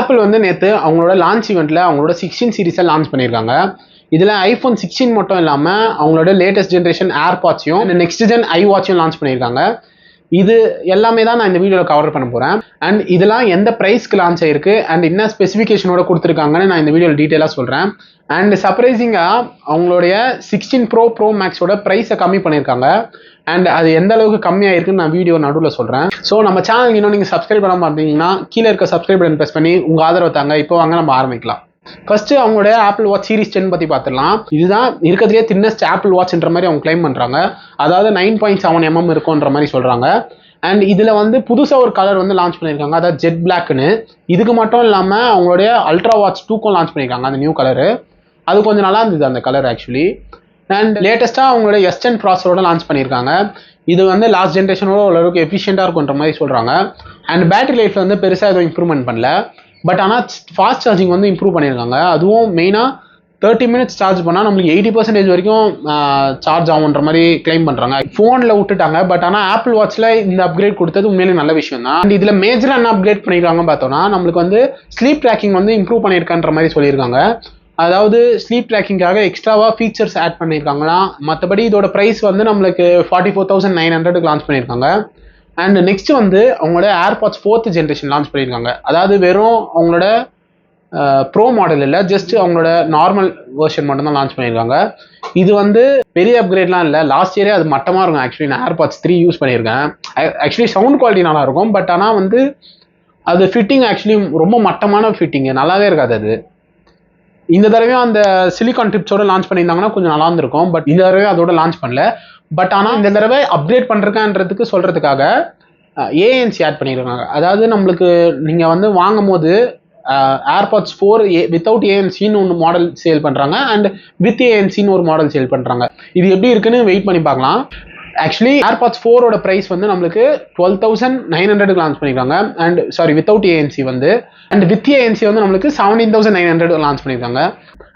Apple வந்து நேற்று அவங்களோட லான்ச் ஈவெண்ட்டில் அவங்களோட 16 சீரீஸை லான்ச் பண்ணியிருக்காங்க. இதில் ஐஃபோன் 16 மட்டும் இல்லாமல் அவங்களோட லேட்டஸ்ட் ஜென்ரேஷன் ஏர்பாட்ஸையும் நெக்ஸ்ட் ஜென் ஐவாட்சையும் லான்ச் பண்ணியிருக்காங்க. இது எல்லாமே தான் நான் இந்த வீடியோவில் கவர் பண்ண போகிறேன். அண்ட் இதெல்லாம் எந்த ப்ரைஸ்க்கு லான்ச் ஆயிருக்கு அண்ட் என்ன ஸ்பெசிஃபிகேஷனோட கொடுத்துருக்காங்கன்னு நான் இந்த வீடியோவில் டீட்டெயிலாக சொல்கிறேன். அண்ட் சர்ப்ரைசிங்காக அவங்களுடைய 16 ப்ரோ மேக்ஸோட ப்ரைஸை கம்மி பண்ணியிருக்காங்க. அண்ட் அது எந்த அளவுக்கு கம்மியாக இருக்குன்னு நான் வீடியோ நடுவில் சொல்கிறேன். ஸோ நம்ம சேனல் இன்னும் நீங்கள் சப்ஸ்கிரைப் பண்ண பார்த்தீங்கன்னா கீழே இருக்க சப்ஸ்கிரைப் பட்டன் ப்ரெஸ் பண்ணி உங்கள் ஆதரவு தாங்க. இப்போ வாங்க நம்ம ஆரம்பிக்கலாம். ஃபர்ஸ்ட் அவங்களுடைய ஆப்பிள் வாட்ச் சீரிஸ் 10 பற்றி பார்த்துடலாம். இதுதான் இருக்கிறதுலே தின்னஸ்ட் ஆப்பிள் வாட்ச்ன்ற மாதிரி அவங்க கிளைம் பண்ணுறாங்க. அதாவது 9.7 mm இருக்கும்ன்ற மாதிரி சொல்கிறாங்க. அண்ட் இதில் வந்து புதுசாக ஒரு கலர் வந்து லான்ச் பண்ணியிருக்காங்க, அதாவது ஜெட் பிளாக்னு. இதுக்கு மட்டும் இல்லாமல் அவங்களுடைய அல்ட்ரா வாட்ச் 2க்கும் லான்ச் பண்ணியிருக்காங்க அந்த நியூ கலரு. அது கொஞ்சம் நல்லா இருந்தது அந்த கலர் ஆக்சுவலி. அண்ட் லேட்டஸ்ட்டாக அவங்களோட S10 ப்ராசரோட லான்ச் பண்ணியிருக்காங்க. இது வந்து லாஸ்ட் ஜென்ரேஷனோட ஓரளவுக்கு எஃபிஷியண்டாக இருக்குன்ற மாதிரி சொல்கிறாங்க. அண்ட் பேட்டரி லைஃப்பில் வந்து பெருசாக எதுவும் இம்ப்ரூவ்மெண்ட் பண்ணல. பட் ஆனால் ஃபாஸ்ட் சார்ஜிங் வந்து இம்ப்ரூவ் பண்ணியிருக்காங்க. அதுவும் மெயினாக 30 minutes சார்ஜ் பண்ணால் நம்மளுக்கு 80% வரைக்கும் சார்ஜ் ஆகுன்ற மாதிரி கிளைம் பண்ணுறாங்க. ஃபோனில் விட்டுட்டாங்க. பட் ஆனால் ஆப்பிள் வாட்சில் இந்த அப்கிரேட் கொடுத்தது உண்மையிலே நல்ல விஷயம் தான். அண்ட் இதில் மேஜராக என்ன அப்கிரேட் பண்ணியிருக்காங்கன்னு பார்த்தோன்னா நம்மளுக்கு வந்து ஸ்லீப் ட்ராக்கிங் வந்து இம்ப்ரூவ் பண்ணியிருக்கான்ற மாதிரி சொல்லியிருக்காங்க. அதாவது ஸ்லீப் ட்ராக்கிங்காக எக்ஸ்ட்ராவாக ஃபீச்சர்ஸ் ஆட் பண்ணியிருக்காங்களாம். மற்றபடி இதோட ப்ரைஸ் வந்து நம்மளுக்கு 44,900 லான்ச் பண்ணியிருக்காங்க. அண்ட் நெக்ஸ்ட் வந்து அவங்களோட ஏர்பாட்ஸ் 4th ஜென்ரேஷன் லான்ச் பண்ணியிருக்காங்க. அதாவது வெறும் அவங்களோட ப்ரோ மாடல் இல்லை, ஜஸ்ட் அவங்களோட நார்மல் வெர்ஷன் மட்டும்தான் லான்ச் பண்ணியிருக்காங்க. இது வந்து பெரிய அப்கிரேட்லாம் இல்லை. லாஸ்ட் இயரே அது மட்டமாக இருக்கும். ஆக்சுவலி நான் ஏர்பாட்ஸ் 3 யூஸ் பண்ணியிருக்கேன். ஆக்சுவலி சவுண்ட் குவாலிட்டி நல்லா இருக்கும். பட் ஆனால் வந்து அது ஃபிட்டிங் ஆக்சுவலி ரொம்ப மட்டமான ஃபிட்டிங்கு, நல்லாவே இருக்காது அது. இந்த தடவையும் அந்த சிலிகான் டிப்ஸோட லான்ச் பண்ணியிருந்தாங்கன்னா கொஞ்சம் நல்லா இருந்திருக்கும். பட் இந்த தடவை அதோட லான்ச் பண்ணல. பட் ஆனால் இந்த தடவை அப்கிரேட் பண்ணுறதுக்கான்றதுக்கு சொல்கிறதுக்காக ஏஎன்சி ஆட் பண்ணியிருக்காங்க. அதாவது நம்மளுக்கு நீங்கள் வந்து வாங்கும் போது ஏர்பாட்ஸ் 4 வித்தவுட் ஏஎன்சின்னு ஒன்று மாடல் சேல் பண்ணுறாங்க. அண்ட் வித் ஏஎன்சின்னு ஒரு மாடல் சேல் பண்ணுறாங்க. இது எப்படி இருக்குன்னு வெயிட் பண்ணி பார்க்கலாம். ஆக்சுவலி ஏர்பாட்ஸ் 4ஓட ப்ரைஸ் வந்து நம்மளுக்கு 12,900 லான்ச் பண்ணியிருக்காங்க. அண்ட் சாரி வித்தவுட் ஏஎன்சி வந்து. அண்ட் வித் ஏஎன்சி வந்து நம்மளுக்கு 17,900 லான்ச் பண்ணியிருக்காங்க.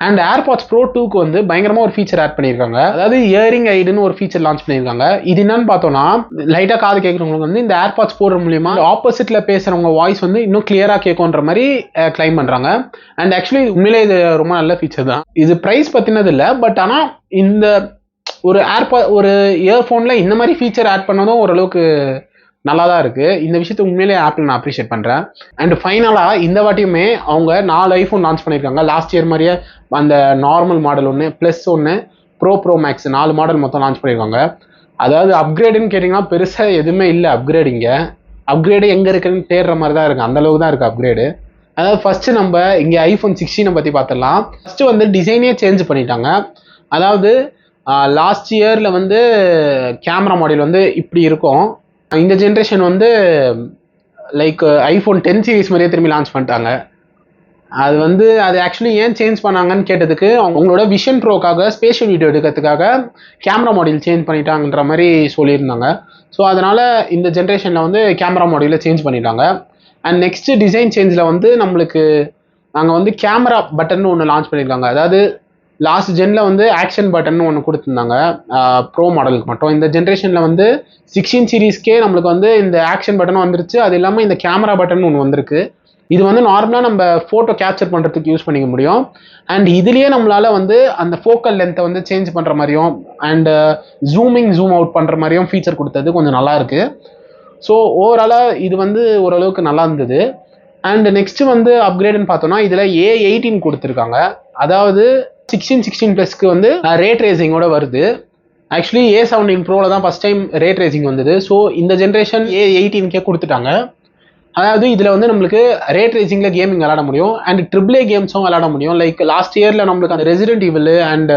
அண்ட் ஏர்பாட்ஸ் ப்ரோ 2க்கு வந்து பயங்கரமாக ஒரு ஃபீச்சர் ஆட் பண்ணியிருக்காங்க. அதாவது இயரிங் ஐடுன்னு ஒரு ஃபீச்சர் லான்ச் பண்ணியிருக்காங்க. இது என்னன்னு பார்த்தோம்னா லைட்டாக காது கேட்குறவங்களுக்கு வந்து இந்த ஏர்பாட்ஸ் போடுற மூலியமா ஆப்போசிட்டில் பேசுகிறவங்க வாய்ஸ் வந்து இன்னும் கிளியராக கேட்குன்ற மாதிரி கிளைம் பண்ணுறாங்க. அண்ட் ஆக்சுவலி உண்மையிலே இது ரொம்ப நல்ல ஃபீச்சர் தான். இது ப்ரைஸ் பற்றினது இல்லை. பட் ஆனால் இந்த ஒரு இயர்ஃபோனில் இந்த மாதிரி ஃபீச்சர் ஆட் பண்ணதும் ஓரளவுக்கு நல்லா தான் இருக்குது. இந்த விஷயத்தை உண்மையிலே ஆப்பிள் நான் அப்ரிஷியேட் பண்ணுறேன். அண்ட் ஃபைனலாக இந்த வாட்டியுமே அவங்க 4 ஐஃபோன் லான்ச் பண்ணியிருக்காங்க. லாஸ்ட் இயர் மாதிரியே அந்த நார்மல் மாடல் ஒன்று, ப்ளஸ் ஒன்று, ப்ரோ மேக்ஸ் 4 மாடல் மொத்தம் லான்ச் பண்ணியிருக்காங்க. அதாவது அப்கிரேடுன்னு கேட்டிங்கன்னா பெருசாக எதுவுமே இல்லை. அப்கிரேடு எங்கே இருக்குன்னு தேடுற மாதிரி தான் இருக்குது. அந்தளவுக்கு தான் இருக்குது அப்கிரேடு. அதாவது ஃபஸ்ட்டு நம்ம இங்கே ஐஃபோன் 16 பற்றி பார்த்துடலாம். ஃபஸ்ட்டு வந்து டிசைனே சேஞ்ச் பண்ணிட்டாங்க. அதாவது லாஸ்ட் இயரில் வந்து கேமரா மாடல் வந்து இப்படி இருக்கும். இந்த ஜென்ரேஷன் வந்து லைக் ஐஃபோன் 10 சீரீஸ் மாதிரியே திரும்பி லான்ச் பண்ணிட்டாங்க. அது ஆக்சுவலி ஏன் சேஞ்ச் பண்ணாங்கன்னு கேட்டதுக்கு அவங்களோட விஷன் ப்ரோக்காக ஸ்பேஷியல் வீடியோ எடுக்கிறதுக்காக கேமரா மாடல் சேஞ்ச் பண்ணிட்டாங்கன்ற மாதிரி சொல்லியிருந்தாங்க. ஸோ அதனால் இந்த ஜென்ரேஷனில் வந்து கேமரா மாடலில் சேஞ்ச் பண்ணிட்டாங்க. அண்ட் நெக்ஸ்ட் டிசைன் சேஞ்சில் வந்து நம்மளுக்கு நாங்கள் வந்து கேமரா பட்டன் ஒன்று லான்ச் பண்ணியிருக்காங்க. அதாவது லாஸ்ட் ஜென்னில் வந்து ஆக்ஷன் பட்டன் ஒன்று கொடுத்துருந்தாங்க ப்ரோ மாடலுக்கு மட்டும். இந்த ஜென்ரேஷனில் வந்து 16 சீரீஸ்க்கே நம்மளுக்கு வந்து இந்த ஆக்ஷன் பட்டன் வந்துருச்சு. அது இல்லாமல் இந்த கேமரா பட்டன் ஒன்று வந்திருக்கு. இது வந்து நார்மலாக நம்ம ஃபோட்டோ கேப்சர் பண்ணுறதுக்கு யூஸ் பண்ணிக்க முடியும். அண்ட் இதுலேயே நம்மளால் வந்து அந்த ஃபோக்கல் லென்த்தை வந்து சேஞ்ச் பண்ணுற மாதிரியும் அண்ட் ஜூம் அவுட் பண்ணுற மாதிரியும் ஃபீச்சர் கொடுத்தது கொஞ்சம் நல்லா இருக்குது. ஸோ ஓவராலாக இது வந்து ஓரளவுக்கு நல்லா இருந்தது. அண்ட் நெக்ஸ்ட்டு வந்து அப்கிரேடுன்னு பார்த்தோன்னா இதில் A18 கொடுத்துருக்காங்க. அதாவது 16 ப்ளஸ்க்கு வந்து ரே ட்ரேசிங்கோட வருது. ஆக்சுவலி A17 ப்ரோவில் தான் ஃபஸ்ட் டைம் ரே ட்ரேசிங் வந்தது. ஸோ இந்த ஜென்ரேஷன் A18 கொடுத்துட்டாங்க. அதாவது இதில் வந்து நம்மளுக்கு ரே ட்ரேசிங்கில் கேமிங் விளாட முடியும். அண்ட் AAA கேம்ஸும் விளாட முடியும். லைக் லாஸ்ட் இயரில் நம்மளுக்கு அந்த ரெசிடென்ட் ஈவில் அண்ட்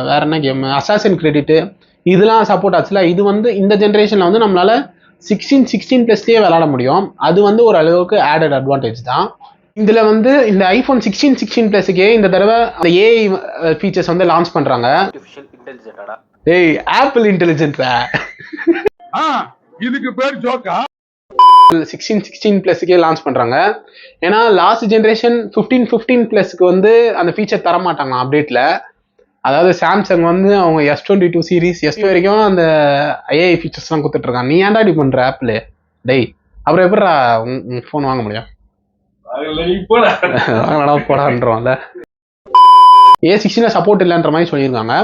வேற என்ன கேம் அசாசின் கிரெடிட்டு இதெல்லாம் சப்போர்ட் ஆச்சுல. இது வந்து இந்த ஜென்ரேஷனில் வந்து நம்மளால் 16 ப்ளஸ்லேயே விளாட முடியும். அது வந்து ஒரு அளவுக்கு ஆடட் அட்வான்டேஜ் தான். இதில் வந்து இந்த ஐஃபோன் 16 ப்ளஸுக்கே இந்த தடவை அந்த ஏஐ ஃபீச்சர்ஸ் வந்து லான்ச் பண்ணுறாங்க. ஏய் ஆப்பிள் இன்டெலிஜென்ட்டா இதுக்கு பேர் ஜோக்கா. 16 ப்ளஸுக்கே லான்ச் பண்ணுறாங்க. ஏன்னா லாஸ்ட் ஜென்ரேஷன் 15 ப்ளஸுக்கு வந்து அந்த ஃபீச்சர் தர மாட்டாங்க அப்டேட்டில். அதாவது சாம்சங் வந்து அவங்க S22 சீரீஸ் வரைக்கும் அந்த ஏஐ ஃபீச்சர்ஸ்லாம் கொடுத்துட்ருக்காங்க. நீ ஏன்டா இப்படி பண்ணுற ஆப்பிள்? டேய் அப்புறம் எப்படா ஃபோன் வாங்க முடியும்? போடான்றோம்ல. A16 சப்போர்ட் இல்லைன்ற மாதிரி சொல்லியிருக்காங்க.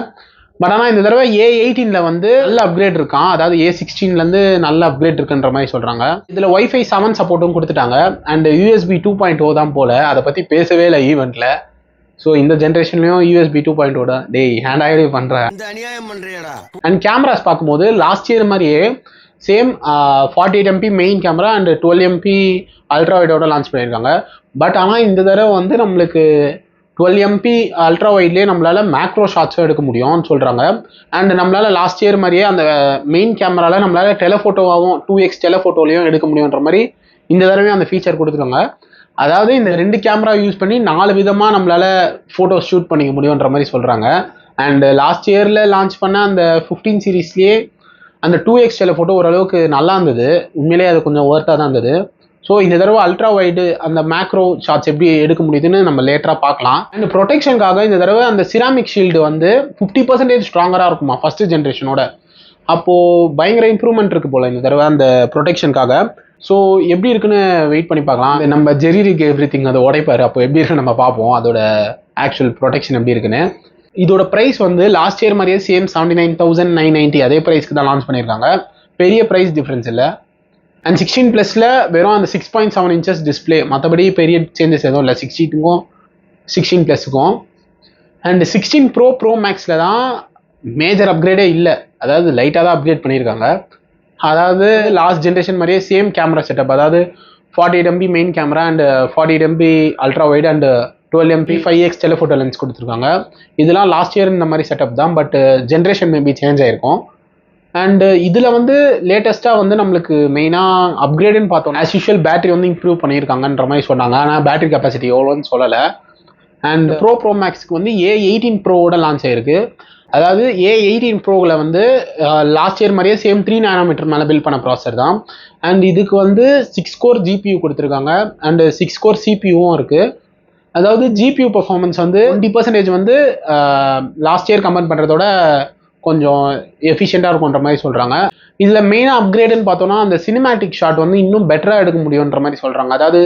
பட் ஆனால் இந்த தடவை A18 வந்து நல்ல அப்கிரேட் இருக்கான். அதாவது A16 நல்ல அப்கிரேட் இருக்குன்ற மாதிரி சொல்றாங்க. இதுல Wi-Fi 7 சப்போர்ட்டும் கொடுத்துட்டாங்க. அண்ட் USB 2.0 தான் போல. அதை பத்தி பேசவே இல்லை ஈவெண்ட்ல. ஸோ இந்த ஜென்ரேஷன்லயும் USB 2.0 தான். டேய் ஹேண்ட் ஆகவே பண்றேன். அண்ட் கேமராஸ் பார்க்கும்போது லாஸ்ட் இயர் மாதிரியே same 48MP main camera and 12MP ultra வைடோட லான்ச் பண்ணியிருக்காங்க. பட் ஆனால் இந்த தடவை வந்து நம்மளுக்கு 12MP அல்ட்ரா வைட்லேயே நம்மளால மேக்ரோ ஷாட்ஸும் எடுக்க முடியும்னு சொல்கிறாங்க. அண்ட் நம்மளால லாஸ்ட் இயர் மாதிரியே அந்த மெயின் கேமரால நம்மளால டெலஃபோட்டோவாகவும் 2x டெலஃபோட்டோலையும் எடுக்க முடியுன்ற மாதிரி இந்த தடவையும் அந்த ஃபீச்சர் கொடுத்துருக்காங்க. அதாவது இந்த 2 கேமரா யூஸ் பண்ணி 4 விதமாக நம்மளால ஃபோட்டோ ஷூட் பண்ணிக்க முடியுன்ற மாதிரி சொல்கிறாங்க. அண்ட் லாஸ்ட் இயரில் லான்ச் பண்ண அந்த 15 சீரீஸ்லேயே அந்த 2x டெலஃபோட்டோ ஓரளவுக்கு நல்லா இருந்தது. உண்மையிலேயே அது கொஞ்சம் ஒர்த்தாக தான் இருந்தது. ஸோ இந்த தடவை அல்ட்ரா வைடு அந்த மேக்ரோ ஷாட்ஸ் எப்படி எடுக்க முடியுதுன்னு நம்ம லேட்டராக பார்க்கலாம். அண்ட் ப்ரொடெக்ஷனுக்காக இந்த தடவை அந்த சிராமிக் ஷீல்டு வந்து 50% ஸ்ட்ராங்கராக இருக்குமா ஃபர்ஸ்ட் ஜென்ரேஷனோட. அப்போது பயங்கர இம்ப்ரூவ்மெண்ட் இருக்குது போல் இந்த தடவை அந்த ப்ரொடெக்ஷனுக்காக. ஸோ எப்படி இருக்குன்னு வெயிட் பண்ணி பார்க்கலாம். நம்ம ஜெரிரிக் எவ்ரி திங் அதை உடைப்பாரு, அப்போ எப்படி இருக்குன்னு நம்ம பார்ப்போம் அதோட ஆக்சுவல் ப்ரொடெக்ஷன் எப்படி இருக்குன்னு. இதோட ப்ரைஸ் வந்து லாஸ்ட் இயர் மாதிரியே சேம் 79,990 அதே ப்ரைஸ்க்கு தான் லான்ச் பண்ணியிருக்காங்க. பெரிய ப்ரைஸ் டிஃப்ரென்ஸ் இல்லை. அண்ட் 16+ வெறும் அந்த 6.7 inches டிஸ்பிளே, மற்றபடி பெரிய சேஞ்சஸ் எதுவும் இல்லை 16க்கும் 16+க்கும். அண்ட் 16 Pro Maxல தான் மேஜர் அப்கிரேடே இல்லை. அதாவது லைட்டாக தான் அப்கிரேட் பண்ணியிருக்காங்க. அதாவது லாஸ்ட் ஜென்ரேஷன் மாதிரியே சேம் கேமரா செட்டப், அதாவது 48MP main camera and 48MP ultra wide and 12MP 5x telephoto lens கொடுத்துருக்காங்க. இதெல்லாம் லாஸ்ட் இயர் இந்த மாதிரி செட்டப் தான். பட் ஜென்ரேஷன் மேபி சேஞ்ச் ஆயிருக்கும். அண்ட் இதில் வந்து லேட்டஸ்ட்டாக வந்து நம்மளுக்கு மெயினாக அப்கிரேடுன்னு பார்த்தோம். ஆஸ் யூஷுவல் பேட்டரி வந்து இம்ப்ரூவ் பண்ணியிருக்காங்கன்ற மாதிரி சொன்னாங்க. ஆனால் பேட்டரி கெப்பாசிட்டி எவ்வளோன்னு சொல்லலை. அண்ட் ப்ரோ மேக்ஸ்க்கு வந்து A18 Proவோட லான்ச் ஆயிருக்கு. அதாவது A18 Proவில் வந்து லாஸ்ட் இயர் மாதிரியே சேம் 3 nm மேலே பில்ட் பண்ண ப்ராசர் தான். அண்ட் இதுக்கு வந்து 6 core GPU கொடுத்துருக்காங்க அண்ட் 6 core CPUவும் இருக்குது. அதாவது GPU பர்ஃபார்மன்ஸ் வந்து 20% வந்து லாஸ்ட் இயர் கம்பேர் பண்ணுறதோட கொஞ்சம் எஃபிஷியண்டாக இருக்கும்ன்ற மாதிரி சொல்கிறாங்க. இதில் மெயினாக அப்கிரேடுன்னு பார்த்தோன்னா அந்த சினிமேட்டிக் ஷாட் வந்து இன்னும் பெட்டராக எடுக்க முடியுன்ற மாதிரி சொல்கிறாங்க. அதாவது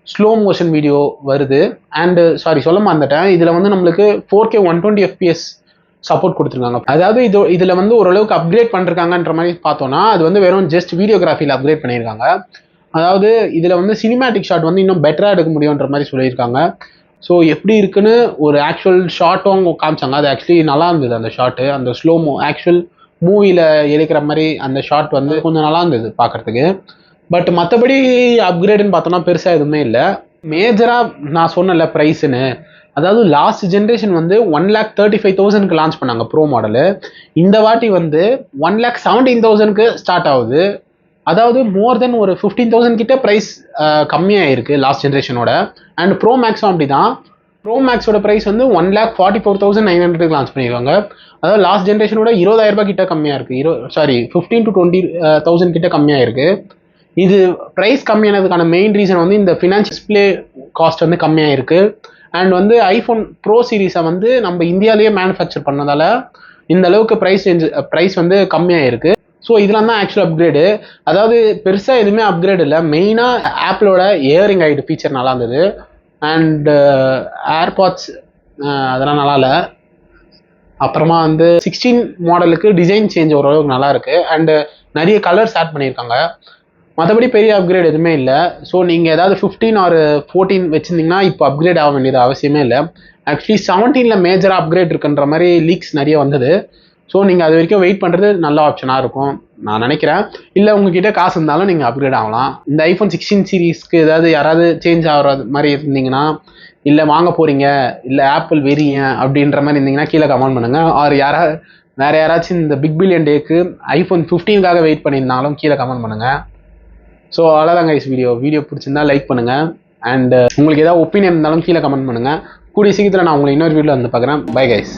ஸ்லோ மோஷன் வீடியோ வருது. அண்டு சொல்ல மறந்துட்டேன், இதில் வந்து நம்மளுக்கு 4K 120 FPS சப்போர்ட் கொடுத்துருக்காங்க. அதாவது இதில் வந்து ஓரளவுக்கு அப்கிரேட் பண்ணிருக்காங்கன்ற மாதிரி பார்த்தோன்னா அது வந்து வெறும் ஜஸ்ட் வீடியோகிராஃபியில் அப்கிரேட் பண்ணியிருக்காங்க. அதாவது இதில் வந்து சினிமேட்டிக் ஷாட் வந்து இன்னும் பெட்டராக எடுக்க முடியுன்ற மாதிரி சொல்லியிருக்காங்க. ஸோ எப்படி இருக்குன்னு ஒரு ஆக்சுவல் ஷாட்டும் காமிச்சாங்க. அது ஆக்சுவலி நல்லா இருந்தது அந்த ஷாட்டு. அந்த ஸ்லோமோ ஆக்சுவல் மூவியில் எடுக்கிற மாதிரி அந்த ஷாட் வந்து கொஞ்சம் நல்லா இருந்தது பார்க்குறதுக்கு. பட் மற்றபடி அப்கிரேடுன்னு பார்த்தோன்னா பெருசாக எதுவுமே இல்லை. மேஜராக நான் சொன்னல ப்ரைஸுன்னு, அதாவது லாஸ்ட் ஜென்ரேஷன் வந்து 1,35,000க்கு லான்ச் பண்ணாங்க ப்ரோ மாடலு. இந்த வாட்டி வந்து 1,17,000க்கு ஸ்டார்ட் ஆகுது. அதாவது மோர் தென் ஒரு 15,000 கிட்ட ப்ரைஸ் கம்மியாக இருக்குது லாஸ்ட் ஜென்ரேஷனோட. அண்ட் ப்ரோ மேக்ஸும் அப்படி தான். ப்ரோ மேக்ஸோட ப்ரைஸ் வந்து 1,44,900க்கு லான்ச் பண்ணியிருக்காங்க. அதாவது லாஸ்ட் ஜென்ரேஷனோட 20,000 ரூபாய் கிட்ட கம்மியாக இருக்குது. 15 to 20,000 கிட்ட கம்மியாக இருக்குது. இது ப்ரைஸ் கம்மியானதுக்கான மெயின் ரீசன் வந்து இந்த ஃபினான்ஸ் டிஸ்பிளே காஸ்ட் வந்து கம்மியாக இருக்குது. அண்ட் வந்து ஐஃபோன் ப்ரோ சீரீஸை வந்து நம்ம இந்தியாவிலேயே மேனுஃபேக்சர் பண்ணதால இந்த அளவுக்கு ப்ரைஸ் வந்து கம்மியாக இருக்குது. ஸோ இதெல்லாம் தான் ஆக்சுவல் அப்கிரேடு. அதாவது பெருசாக எதுவுமே அப்கிரேட் இல்லை. மெயினாக ஆப்பிளோட இயரிங் ஐடு ஃபீச்சர் நல்லா இருந்தது. அண்ட் ஏர்பாட்ஸ் அதெல்லாம் நல்லா இல்லை. அப்புறமா வந்து 16 மாடலுக்கு டிசைன் சேஞ்ச் ஓரளவுக்கு நல்லா இருக்குது. அண்டு நிறைய கலர்ஸ் ஆட் பண்ணியிருக்காங்க. மற்றபடி பெரிய அப்கிரேட் எதுவுமே இல்லை. ஸோ நீங்கள் ஏதாவது 15 or 14 வச்சுருந்தீங்கன்னா இப்போ அப்கிரேட் ஆக வேண்டியது அவசியமே இல்லை. ஆக்சுவலி 17ல் மேஜராக அப்கிரேட் இருக்குன்ற மாதிரி லீக்ஸ் நிறைய வந்தது. ஸோ நீங்கள் அது வரைக்கும் வெயிட் பண்ணுறது நல்ல ஆப்ஷனாக இருக்கும் நான் நினைக்கிறேன். இல்லை உங்ககிட்ட காசு இருந்தாலும் நீங்கள் அப்கிரேட் ஆகலாம். இந்த ஐஃபோன் 16 சீரீஸ்க்கு ஏதாவது யாராவது சேஞ்ச் ஆகிற மாதிரி இருந்தீங்கன்னா, இல்லை வாங்க போகிறீங்க, இல்லை ஆப்பிள் வெறிய அப்படின்ற மாதிரி இருந்தீங்கன்னா கீழே கமெண்ட் பண்ணுங்கள். ஆர் வேறு யாராச்சும் இந்த பிக் பில்லியன் டேக்கு ஐஃபோன் 15க்காக வெயிட் பண்ணியிருந்தாலும் கீழே கமெண்ட் பண்ணுங்கள். ஸோ அவ்வளோதான் கைஸ். வீடியோ பிடிச்சிருந்தா லைக் பண்ணுங்கள். அண்ட் உங்களுக்கு ஏதாவது ஒப்பீனியன் இருந்தாலும் கீழே கமெண்ட் பண்ணுங்கள். கூடிய சீக்கிரத்தில் நான் உங்களை இன்னொரு வீடியோவில் வந்து பார்க்குறேன். Bye guys.